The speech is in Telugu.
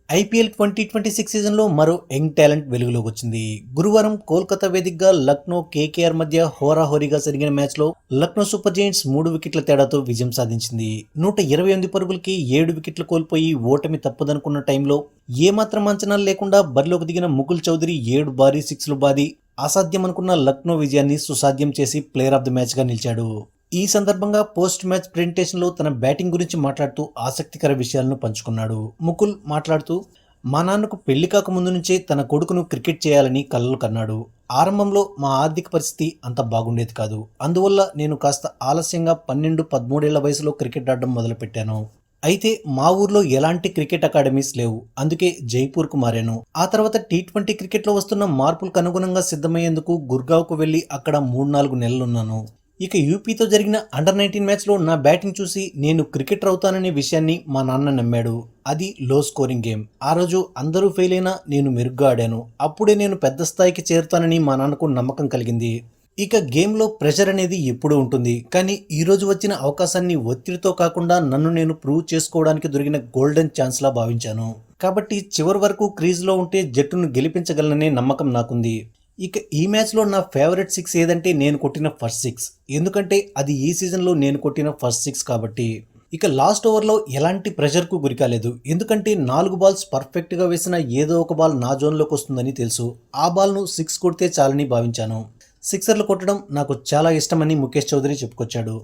ఐపీఎల్ 2026 సీజన్లో మరో యంగ్ టాలెంట్ వెలుగులోకి వచ్చింది. గురువారం కోల్కతా వేదికగా లక్నో కేకేఆర్ మధ్య హోరాహోరీగా జరిగిన మ్యాచ్లో లక్నో సూపర్ జెయింట్స్ 3 వికెట్ల తేడాతో విజయం సాధించింది. 128 పరుగులకి 7 వికెట్లు కోల్పోయి ఓటమి తప్పదనుకున్న టైంలో ఏమాత్రం అంచనాలు లేకుండా బరిలోకి దిగిన ముకుల్ చౌదరి 7 భారీ సిక్స్లు బాది అసాధ్యమనుకున్న లక్నో విజయాన్ని సుసాధ్యం చేసి ప్లేయర్ ఆఫ్ ది మ్యాచ్గా నిలిచాడు. ఈ సందర్భంగా పోస్ట్ మ్యాచ్ ప్రెజెంటేషన్లో తన బ్యాటింగ్ గురించి మాట్లాడుతూ ఆసక్తికర విషయాలను పంచుకున్నాడు. ముకుల్ మాట్లాడుతూ, మా నాన్నకు పెళ్లి కాకముందు నుంచే తన కొడుకును క్రికెట్ చేయాలని కలలు కన్నాడు. ఆరంభంలో మా ఆర్థిక పరిస్థితి అంత బాగుండేది కాదు. అందువల్ల నేను కాస్త ఆలస్యంగా 12-13 ఏళ్ల వయసులో క్రికెట్ ఆడడం మొదలుపెట్టాను. అయితే మా ఊర్లో ఎలాంటి క్రికెట్ అకాడమీస్ లేవు. అందుకే జైపూర్కు మారాను. ఆ తర్వాత టీ20 క్రికెట్లో వస్తున్న మార్పులకు అనుగుణంగా సిద్ధమయ్యేందుకు గుర్గావ్కు వెళ్లి అక్కడ 3-4 నెలలున్నాను. ఇక యూపీతో జరిగిన అండర్-19 మ్యాచ్లో నా బ్యాటింగ్ చూసి నేను క్రికెటర్ అవుతాననే విషయాన్ని మా నాన్న నమ్మాడు. అది లో స్కోరింగ్ గేమ్. ఆ రోజు అందరూ ఫెయిల్ అయినా నేను మెరుగ్గా ఆడాను. అప్పుడే నేను పెద్ద స్థాయికి చేరుతానని మా నాన్నకు నమ్మకం కలిగింది. ఇక గేమ్లో ప్రెషర్ అనేది ఎప్పుడూ ఉంటుంది. కానీ ఈరోజు వచ్చిన అవకాశాన్ని ఒత్తిడితో కాకుండా నన్ను నేను ప్రూవ్ చేసుకోవడానికి దొరికిన గోల్డెన్ ఛాన్స్లా భావించాను. కాబట్టి చివరి వరకు క్రీజ్లో ఉంటే జట్టును గెలిపించగలననే నమ్మకం నాకుంది. ఇక ఈ మ్యాచ్లో నా ఫేవరెట్ సిక్స్ ఏదంటే నేను కొట్టిన ఫస్ట్ సిక్స్. ఎందుకంటే అది ఈ సీజన్లో నేను కొట్టిన ఫస్ట్ సిక్స్ కాబట్టి. ఇక లాస్ట్ ఓవర్లో ఎలాంటి ప్రెషర్కు గురికాలేదు. ఎందుకంటే 4 బాల్స్ పర్ఫెక్ట్గా వేసిన ఏదో ఒక బాల్ నా జోన్లోకి వస్తుందని తెలుసు. ఆ బాల్ను 6 కొడితే చాలని భావించాను. సిక్సర్లు కొట్టడం నాకు చాలా ఇష్టమని ముఖేష్ చౌదరి చెప్పుకొచ్చాడు.